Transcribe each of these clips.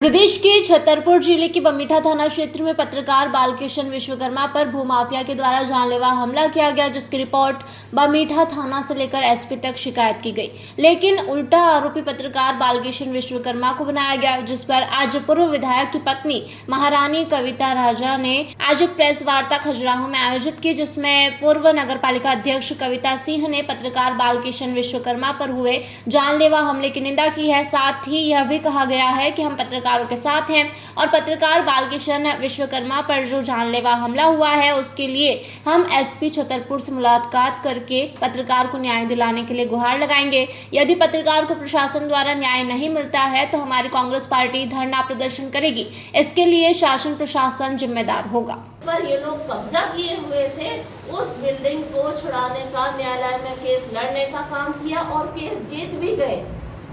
प्रदेश के छतरपुर जिले के बमीठा थाना क्षेत्र में पत्रकार बालकिशन विश्वकर्मा पर भूमाफिया के द्वारा जानलेवा हमला किया गया, जिसकी रिपोर्ट बमीठा थाना से लेकर एसपी तक शिकायत की गई। लेकिन उल्टा आरोपी पत्रकार बालकिशन विश्वकर्मा को बनाया गया, जिस पर आज पूर्व विधायक की पत्नी महारानी कविता राजा ने आज एक प्रेस वार्ता खजुराहो में आयोजित की, जिसमें पूर्व नगर पालिका अध्यक्ष कविता सिंह ने पत्रकार बालकिशन विश्वकर्मा पर हुए जानलेवा हमले की निंदा की है। साथ ही यह भी कहा गया है कि हम पत्रकारों के साथ हैं और पत्रकार बालकिशन विश्वकर्मा पर जो जानलेवा हमला हुआ है उसके लिए हम एसपी छतरपुर से मुलाकात करके पत्रकार को न्याय दिलाने के लिए गुहार लगाएंगे। यदि पत्रकार को प्रशासन द्वारा न्याय नहीं मिलता है तो हमारी कांग्रेस पार्टी धरना प्रदर्शन करेगी। इसके लिए शासन प्रशासन जिम्मेदार होगा। पर ये लोग कब्जा किए हुए थे, उस बिल्डिंग को छुड़ाने का न्यायालय में केस लड़ने का काम किया और केस जीत भी गए,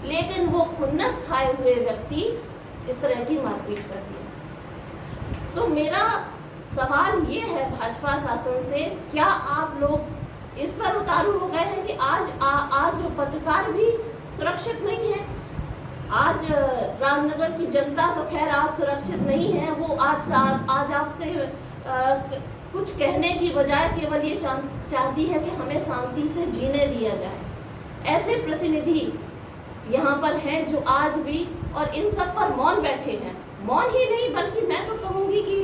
लेकिन वो खुन्नस खाए हुए व्यक्ति इस तरह की मारपीट कर दिया। तो मेरा सवाल ये है भाजपा शासन से, क्या आप लोग इस पर उतारू हो गए हैं कि आज पत्रकार भी सुरक्षित नहीं है? आज राजनगर की जनता तो खैर आज सुरक्षित नहीं है, वो आज आपसे कुछ कहने की बजाय केवल ये चाहती है कि हमें शांति से जीने दिया जाए। ऐसे प्रतिनिधि यहाँ पर हैं जो आज भी और इन सब पर मौन बैठे हैं। मौन ही नहीं बल्कि मैं तो कहूँगी कि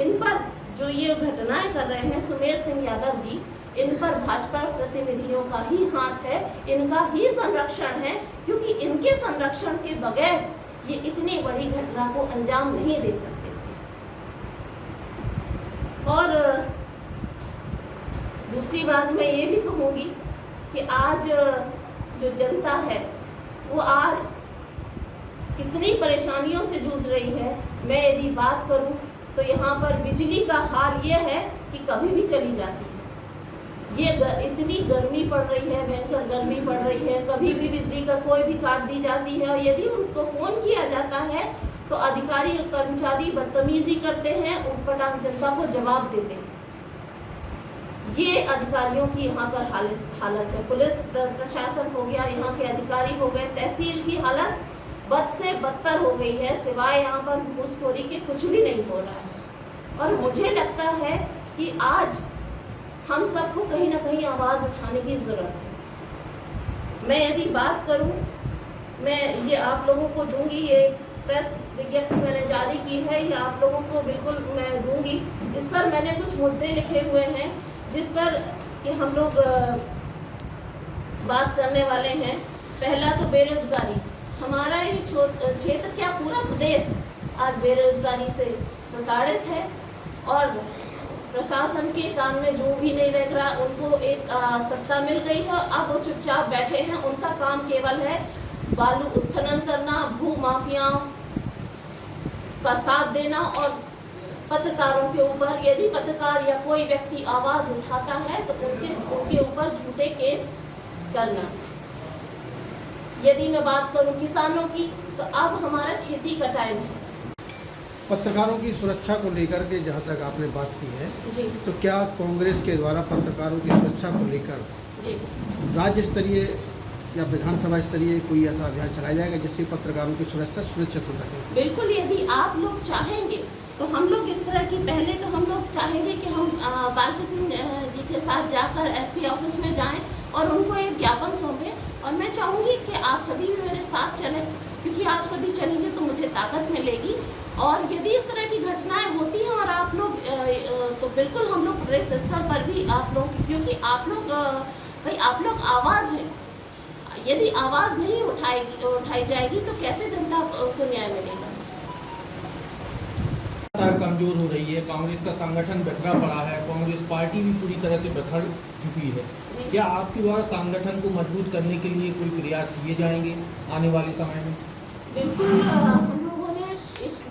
इन पर जो ये घटनाएं कर रहे हैं सुमेर सिंह यादव जी, इन पर भाजपा प्रतिनिधियों का ही हाथ है, इनका ही संरक्षण है, क्योंकि इनके संरक्षण के बगैर ये इतनी बड़ी घटना को अंजाम नहीं दे सकते थे। और दूसरी बात मैं ये भी कहूँगी कि आज जो जनता है वो आज कितनी परेशानियों से जूझ रही है। मैं यदि बात करूं तो यहाँ पर बिजली का हाल ये है कि कभी भी चली जाती है। ये इतनी गर्मी पड़ रही है, भयंकर गर्मी पड़ रही है, कभी भी बिजली का कोई भी काट दी जाती है। और यदि उनको फ़ोन किया जाता है तो अधिकारी और कर्मचारी बदतमीजी करते हैं, उटपटांग जनता को जवाब देते हैं। ये अधिकारियों की यहाँ पर हालत है। पुलिस प्रशासन हो गया, यहाँ के अधिकारी हो गए, तहसील की हालत बद से बदतर हो गई है। सिवाय यहाँ पर घूसखोरी के कुछ भी नहीं हो रहा है। और मुझे लगता है कि आज हम सबको कहीं ना कहीं आवाज़ उठाने की ज़रूरत है। मैं यदि बात करूँ, मैं ये आप लोगों को दूंगी, ये प्रेस विज्ञप्ति मैंने जारी की है, ये आप लोगों को बिल्कुल मैं दूंगी। इस पर मैंने कुछ मुद्दे लिखे हुए हैं जिस पर कि हम लोग बात करने वाले हैं। पहला तो बेरोजगारी। हमारा ये क्षेत्र क्या पूरा प्रदेश आज बेरोजगारी से प्रताड़ित है और प्रशासन के काम में जो भी नहीं रह रहा, उनको एक सत्ता मिल गई है, अब वो चुपचाप बैठे हैं। उनका काम केवल है बालू उत्खनन करना, भू माफियाओं का साथ देना और पत्रकारों के ऊपर, यदि पत्रकार या कोई व्यक्ति आवाज़ उठाता है तो उनके ऊपर झूठे केस करना। यदि मैं बात करूं किसानों की, तो अब हमारा खेती का टाइम है। पत्रकारों की सुरक्षा को लेकर के जहां तक आपने बात की है जी, तो क्या कांग्रेस के द्वारा पत्रकारों की सुरक्षा को लेकर जी, राज्य स्तरीय या विधानसभा स्तरीय कोई ऐसा अभियान चलाया जाएगा जिससे पत्रकारों की सुरक्षा सुनिश्चित हो सके? बिल्कुल, यदि आप लोग चाहेंगे तो हम लोग इस तरह की, पहले तो हम लोग चाहेंगे कि हम बालकिशन जी के साथ जाकर एसपी ऑफिस में जाएं और उनको एक ज्ञापन सौंपें। और मैं चाहूँगी कि आप सभी भी मेरे साथ चलें, क्योंकि आप सभी चलेंगे तो मुझे ताकत मिलेगी। और यदि इस तरह की घटनाएं होती हैं और आप लोग तो बिल्कुल हम लोग प्रदेश स्तर पर भी आप लोग, क्योंकि आप लोग भाई आप लोग आवाज़ हैं, यदि आवाज़ नहीं उठाई जाएगी तो कैसे जनता को न्याय मिलेगा? कमजोर हो रही है, कांग्रेस का संगठन बिखरा पड़ा है, कांग्रेस पार्टी भी पूरी तरह से बिखर चुकी है। क्या आपके द्वारा संगठन को मजबूत करने के लिए कोई प्रयास किए जाएंगे आने वाले समय में? बिल्कुल, हम लोगों ने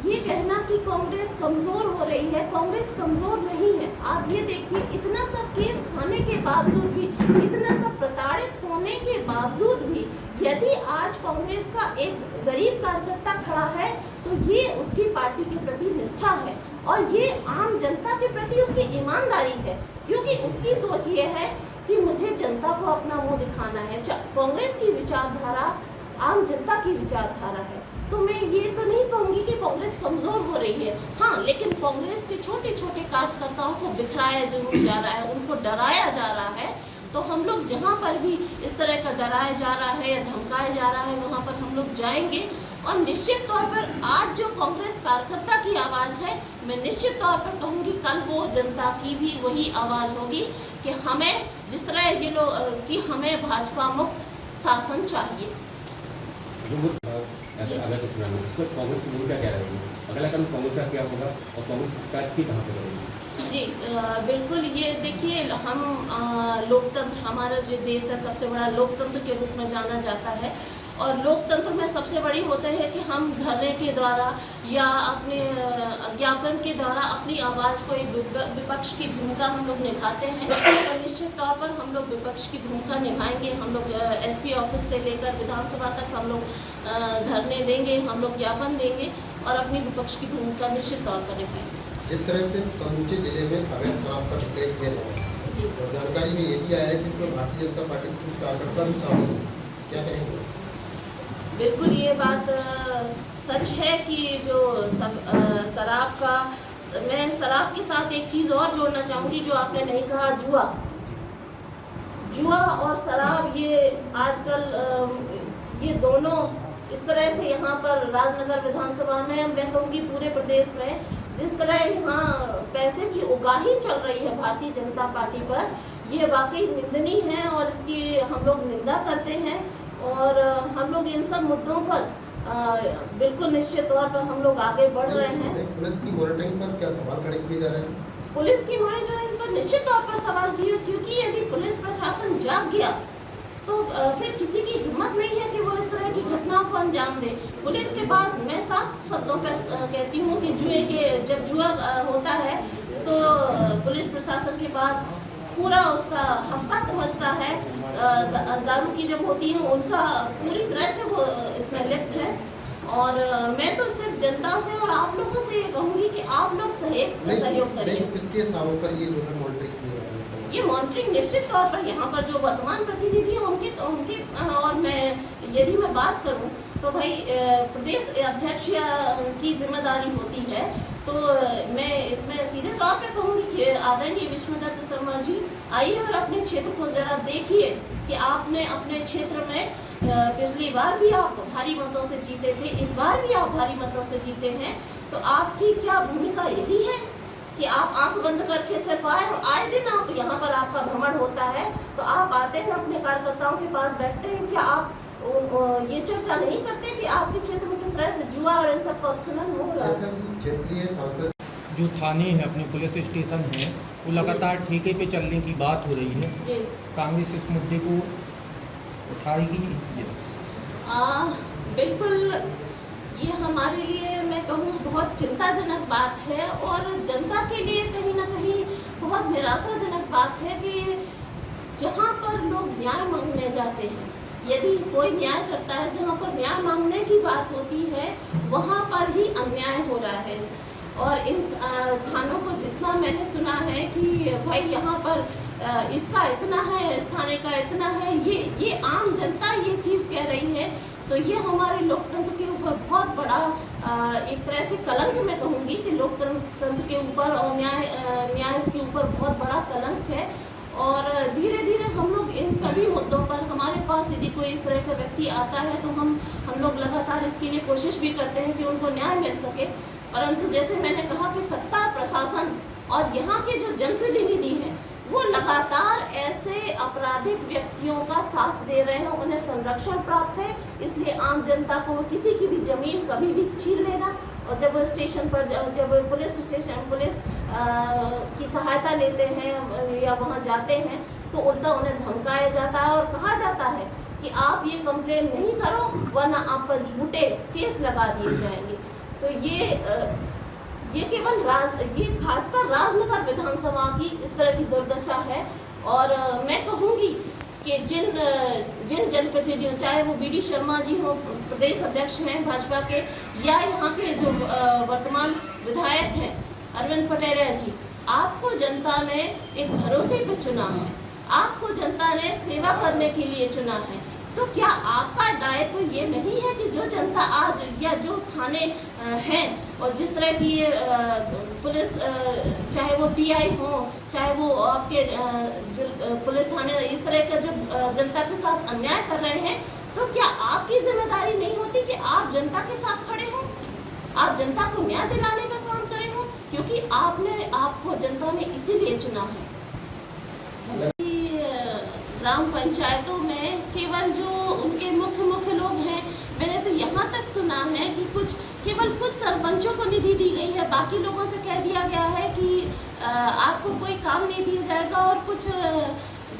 ये कहना कि कांग्रेस कमज़ोर हो रही है, कांग्रेस कमज़ोर नहीं है। आप ये देखिए, इतना सब केस खाने के बावजूद भी, इतना सब प्रताड़ित होने के बावजूद भी, यदि आज कांग्रेस का एक गरीब कार्यकर्ता खड़ा है तो ये उसकी पार्टी के प्रति निष्ठा है और ये आम जनता के प्रति उसकी ईमानदारी है, क्योंकि उसकी सोच ये है कि मुझे जनता को अपना मुंह दिखाना है। कांग्रेस की विचारधारा आम जनता की विचारधारा है। तो मैं ये तो नहीं कहूँगी कि कमज़ोर हो रही है। हाँ, लेकिन कांग्रेस के छोटे छोटे कार्यकर्ताओं को बिखराया जरूर जा रहा है, उनको डराया जा रहा है। तो हम लोग जहाँ पर भी इस तरह का डराया जा रहा है या धमकाया जा रहा है, वहाँ पर हम लोग जाएंगे। और निश्चित तौर पर आज जो कांग्रेस कार्यकर्ता की आवाज़ है, मैं निश्चित तौर पर कहूँगी कल वो जनता की भी वही आवाज़ होगी कि हमें जिस तरह ये लोग कि हमें भाजपा मुक्त शासन चाहिए। अगर तो चुनाव में इस पर कांग्रेस की भूमिका क्या रहेगी, अगला कदम कांग्रेस का क्या होगा और कांग्रेस शिकायत की कहाँ पर करेगी? जी बिल्कुल, ये देखिए हम लोकतंत्र, हमारा जो देश है सबसे बड़ा लोकतंत्र के रूप में जाना जाता है। और लोकतंत्र में सबसे बड़ी होता है कि हम धरने के द्वारा या अपने ज्ञापन के द्वारा अपनी आवाज़ को विपक्ष की भूमिका हम लोग निभाते हैं। और निश्चित तौर पर हम लोग विपक्ष की भूमिका निभाएंगे। हम लोग एसपी ऑफिस से लेकर विधानसभा तक हम लोग धरने देंगे, हम लोग ज्ञापन देंगे और अपनी विपक्ष की भूमिका निश्चित तौर पर निभाएंगे। जिस तरह से समूचे जिले में अवैध शराब का विक्रय किया जा रहा है और जानकारी में ये भी आया है कि इसमें भारतीय जनता पार्टी के कुछ कार्यकर्ता भी शामिल हैं, क्या कहेंगे? बिल्कुल ये बात सच है कि जो शराब का, मैं शराब के साथ एक चीज़ और जोड़ना चाहूँगी जो आपने नहीं कहा, जुआ और शराब, ये आजकल ये दोनों इस तरह से यहाँ पर राजनगर विधानसभा में, मैं कहूँगी पूरे प्रदेश में, जिस तरह यहाँ पैसे की उगाही चल रही है भारतीय जनता पार्टी पर, ये वाकई निंदनीय है और इसकी हम लोग निंदा करते हैं। और हम लोग इन सब मुद्दों पर बिल्कुल निश्चित तौर पर हम लोग आगे बढ़ रहे हैं। पुलिस की मॉनिटरिंग पर क्या सवाल खड़े किए जा रहे हैं? पुलिस की मॉनिटरिंग पर निश्चित तौर पर सवाल किए, क्योंकि यदि पुलिस प्रशासन जाग गया तो फिर किसी की हिम्मत नहीं है कि वो इस तरह की घटनाओं को अंजाम दे। पुलिस के पास, मैं साफ शब्दों पर कहती हूँ कि जब जुआ होता है तो पुलिस प्रशासन के पास पूरा उसका हफ्ता पहुँचता है। दारू की जब होती है उनका पूरी तरह से वो इसमें लिप्त है। और मैं तो सिर्फ जनता से और आप लोगों से ये कहूँगी कि आप लोग सहयोग करिए। किसके हिसाबों पर ये जो है मॉनिटरिंग की जा रही है? ये मॉनिटरिंग निश्चित तौर पर यहाँ पर जो वर्तमान प्रतिनिधि हैं उनकी और मैं यदि मैं बात करूँ तो भाई प्रदेश अध्यक्ष की जिम्मेदारी होती है। तो मैं इसमें सीधे तौर पे कहूँगी कि आदरणीय विष्णुदत्त शर्मा जी, आइए और अपने क्षेत्र को ज़रा देखिए कि आपने अपने क्षेत्र में पिछली बार भी आप भारी मतों से जीते थे, इस बार भी आप भारी मतों से जीते हैं। तो आपकी क्या भूमिका यही है कि आप आंख बंद करके सिर्फ आए और आए दिन आप यहाँ पर आपका भ्रमण होता है तो आप आते हैं अपने कार्यकर्ताओं के पास बैठते हैं, क्या आप ये चर्चा नहीं करते कि आपके क्षेत्र में किस तरह से जुआ और इन सब का उत्खनन हो रहा है? क्षेत्रीय सांसद जो थाने हैं, अपने पुलिस स्टेशन हैं, वो लगातार ठेके पे चलने की बात हो रही है। कांग्रेस इस मुद्दे को उठाएगी? बिल्कुल, ये हमारे लिए मैं कहूँ बहुत चिंताजनक बात है और जनता के लिए कहीं ना कहीं बहुत निराशाजनक बात है कि जहाँ पर लोग न्याय मांगने जाते हैं, यदि कोई न्याय करता है, जहाँ पर न्याय मांगने की बात होती है वहाँ पर ही अन्याय हो रहा है। और इन थानों को जितना मैंने सुना है कि भाई यहाँ पर इसका इतना है, इस थाने का इतना है, ये आम जनता ये चीज़ कह रही है। तो ये हमारे लोकतंत्र के ऊपर बहुत बड़ा एक तरह से कलंक मैं कहूँगी कि लोकतंत्र के ऊपर और न्याय के ऊपर बहुत बड़ा कलंक है। और धीरे धीरे हम लोग इन सभी मुद्दों पर, हमारे पास यदि कोई इस तरह का व्यक्ति आता है तो हम लोग लगातार इसके लिए कोशिश भी करते हैं कि उनको न्याय मिल सके। परंतु जैसे मैंने कहा कि सत्ता, प्रशासन और यहाँ के जो जनप्रतिनिधि हैं वो लगातार ऐसे आपराधिक व्यक्तियों का साथ दे रहे हैं, उन्हें संरक्षण प्राप्त है। इसलिए आम जनता को किसी की भी ज़मीन कभी भी छीन लेना, और जब स्टेशन पर जब पुलिस की सहायता लेते हैं या वहाँ जाते हैं तो उल्टा उन्हें धमकाया जाता है और कहा जाता है कि आप ये कंप्लेन नहीं करो वरना आप पर झूठे केस लगा दिए जाएंगे। तो ये केवल ये खासकर राजनगर विधानसभा की इस तरह की दुर्दशा है। और मैं कहूँगी कि जिन जनप्रतिनिधियों, चाहे वो BD शर्मा जी हो, प्रदेश अध्यक्ष हैं भाजपा के, या यहाँ के जो वर्तमान विधायक हैं अरविंद पटेरिया जी, आपको जनता ने एक भरोसे पे चुना है, आपको जनता ने सेवा करने के लिए चुना है। तो क्या आपका दायित्व ये नहीं है कि जो जनता आज या जो थाने हैं और और जिस तरह की ये पुलिस चाहे वो टीआई हो, चाहे वो आपके जो पुलिस थाने, इस तरह का जब जनता के साथ अन्याय कर रहे हैं, तो क्या आपकी जिम्मेदारी नहीं होती कि आप जनता के साथ खड़े हो, आप जनता को न्याय दिलाने का काम करें हो? क्योंकि आपको जनता ने इसीलिए चुना है। ग्राम पंचायतों में केवल जो उनके मुख्य लोग हैं, मैंने तो यहाँ तक सुना है कि केवल कुछ सरपंचों को निधि दी गई है, बाकी लोगों से कह दिया गया है कि आपको कोई काम नहीं दिया जाएगा, और कुछ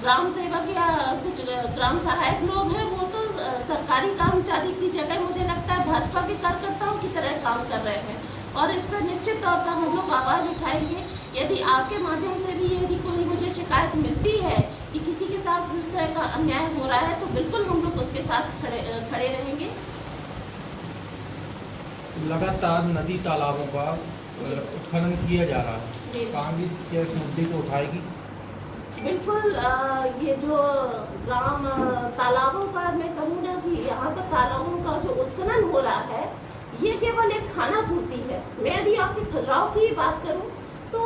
ग्राम सेवक या कुछ ग्राम सहायक लोग हैं, वो तो सरकारी कर्मचारी की जगह मुझे लगता है भाजपा के कार्यकर्ताओं की तरह काम कर रहे हैं। और इस पर निश्चित तौर पर हम लोग आवाज़ उठाएंगे। यदि आपके माध्यम से भी यदि कोई मुझे शिकायत मिलती है कि किसी के साथ इस तरह का अन्याय हो रहा है, तो बिल्कुल हम लोग उसके साथ खड़े रहेंगे। लगातार नदी तालाबों का उत्खनन किया जा रहा है, कांग्रेस क्या इस मुद्दे को उठाएगी? बिल्कुल। ये जो ग्राम तालाबों का मैं कहूँ ना कि यहाँ पर तालाबों का जो उत्खनन हो रहा है, ये केवल एक खाना पूर्ति है। मैं यदि आपके खजुराहो की बात करूँ तो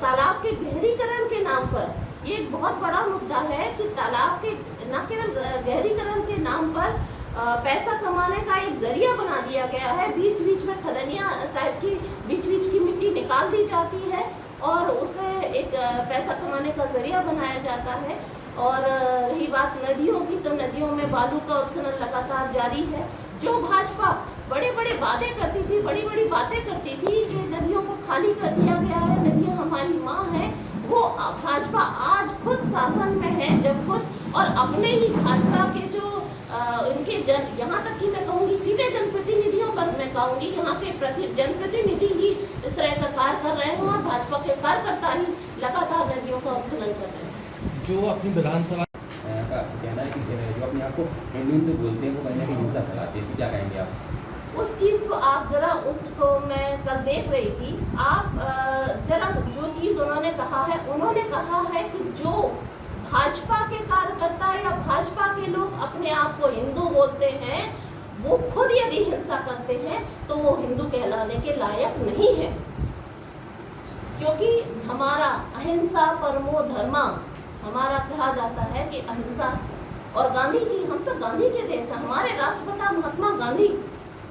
तालाब के गहरीकरण के नाम पर ये एक बहुत बड़ा मुद्दा है कि तालाब के न केवल गहरीकरण के नाम पर पैसा कमाने का एक जरिया बना दिया गया है। बीच बीच में खदनियाँ टाइप की बीच की मिट्टी निकाल दी जाती है और उसे एक पैसा कमाने का जरिया बनाया जाता है। और रही बात नदियों की, तो नदियों में बालू का उत्खनन लगातार जारी है। जो भाजपा बड़े बातें करती थी, बड़ी बातें करती थी कि नदियों को खाली कर दिया गया है, नदियाँ हमारी माँ है, वो भाजपा आज खुद शासन में है, जब खुद और अपने ही भाजपा के जो इनके यहाँ तक कि मैं कहूँगी सीधे जनप्रतिनिधियों पर मैं कहूँगी यहाँ के जनप्रतिनिधि ही इस तरह का कार्य कर रहे हैं और भाजपा के कार्यकर्ता ही लगातार नदियों का उत्खनन कर रहे हैं। जो अपनी विधानसभा का कहना है कि जो अपने आप को हिंदू बोलते हैं वो कहीं ना कहीं हिंसा फैलाते हैं, क्या कहेंगे आप? उस चीज़ को आप जरा, उसको मैं कल देख रही थी, आप जरा जो चीज़ उन्होंने कहा है कि जो भाजपा के कार्यकर्ता या भाजपा के लोग अपने आप को हिंदू बोलते हैं, वो खुद यदि हिंसा करते हैं तो वो हिंदू कहलाने के लायक नहीं है। क्योंकि हमारा अहिंसा परमो धर्मा, हमारा कहा जाता है कि अहिंसा, और गांधी जी, हम तो गांधी के देश हैं, हमारे राष्ट्रपिता महात्मा गांधी।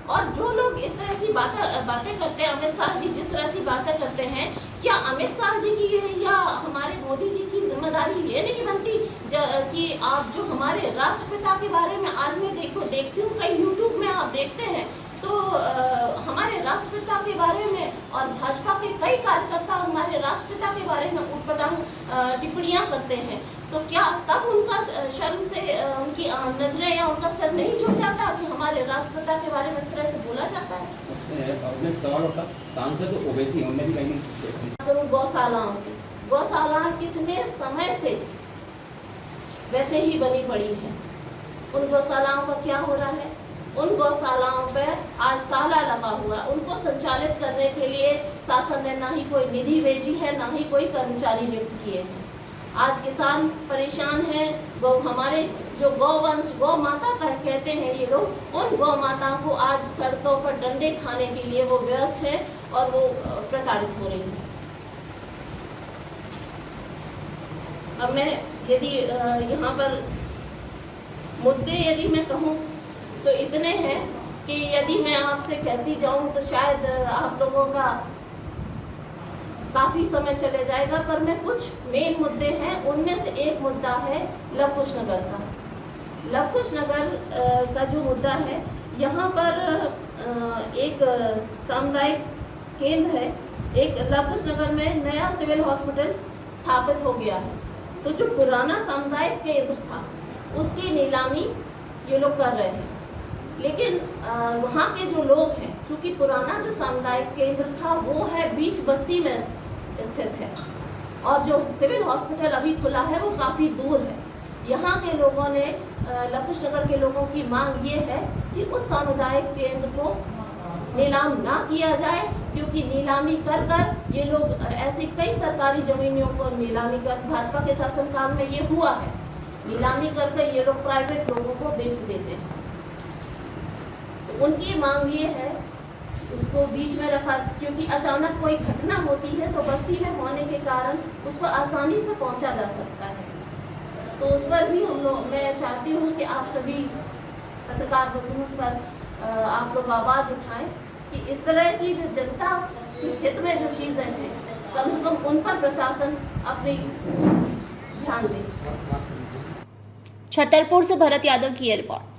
और जो लोग इस तरह की बातें करते हैं, अमित शाह जी जिस तरह से बातें करते हैं, क्या अमित शाह जी की या हमारे मोदी जी की जिम्मेदारी ये नहीं बनती कि आप जो हमारे राष्ट्रपिता के बारे में, आज मैं देखती हूँ कई यूट्यूब में आप देखते हैं तो हमारे राष्ट्रपिता के बारे में और भाजपा के कई कार्यकर्ता हमारे राष्ट्रपिता के बारे में उटपटांग टिप्पणियां करते हैं, तो क्या तब उनका शर्म से उनकी नजरें या उनका सर नहीं झुक जाता कि हमारे राष्ट्रपिता के बारे में इस तरह से बोला जाता है? उसमें सवाल होता, सांसद ओवैसी उनमें भी कहीं गौशालाएं कितने समय से वैसे ही बनी पड़ी है। उन गौशालाओं का क्या हो रहा है? उन गौशालाओं पर आज ताला लगा हुआ है। उनको संचालित करने के लिए शासन ने ना ही कोई निधि भेजी है, ना ही कोई कर्मचारी नियुक्त किए हैं। आज किसान परेशान हैं। हमारे जो गौवंश, गौ माता कहते हैं ये लोग, उन गौ माताओं को आज सड़कों पर डंडे खाने के लिए वो व्यस्त हैं और वो प्रताड़ित हो रही हैं। अब मैं यदि यहाँ पर मुद्दे यदि मैं कहूँ तो इतने हैं कि यदि मैं आपसे कहती जाऊं तो शायद आप लोगों का काफ़ी समय चले जाएगा, पर मैं कुछ मेन मुद्दे हैं, उनमें से एक मुद्दा है लवकुश नगर का। लवकुश नगर का जो मुद्दा है, यहाँ पर एक सामुदायिक केंद्र है, एक लवकुश नगर में नया सिविल हॉस्पिटल स्थापित हो गया है। तो जो पुराना सामुदायिक केंद्र था उसकी नीलामी ये लोग कर रहे हैं, लेकिन वहाँ के जो लोग हैं, चूँकि पुराना जो सामुदायिक केंद्र था वो है बीच बस्ती में स्थित है और जो सिविल हॉस्पिटल अभी खुला है वो काफ़ी दूर है। यहाँ के लोगों ने, लवकुश नगर के लोगों की मांग ये है कि उस सामुदायिक केंद्र को नीलाम ना किया जाए, क्योंकि नीलामी कर ये लोग ऐसी कई सरकारी ज़मीनों पर नीलामी कर, भाजपा के शासनकाल में ये हुआ है, नीलामी करके ये लोग प्राइवेट लोगों को बेच देते हैं। तो उनकी मांग ये है उसको बीच में रखा, क्योंकि अचानक कोई घटना होती है तो बस्ती में होने के कारण उस पर आसानी से पहुंचा जा सकता है। तो उस पर भी मैं चाहती हूँ कि आप सभी पत्रकार बंधु उस पर आप लोग आवाज़ उठाएं कि इस तरह की जो जनता के हित में जो चीज़ें हैं कम से कम उन पर प्रशासन अपनी ध्यान दे। छतरपुर से भरत यादव की ये रिपोर्ट।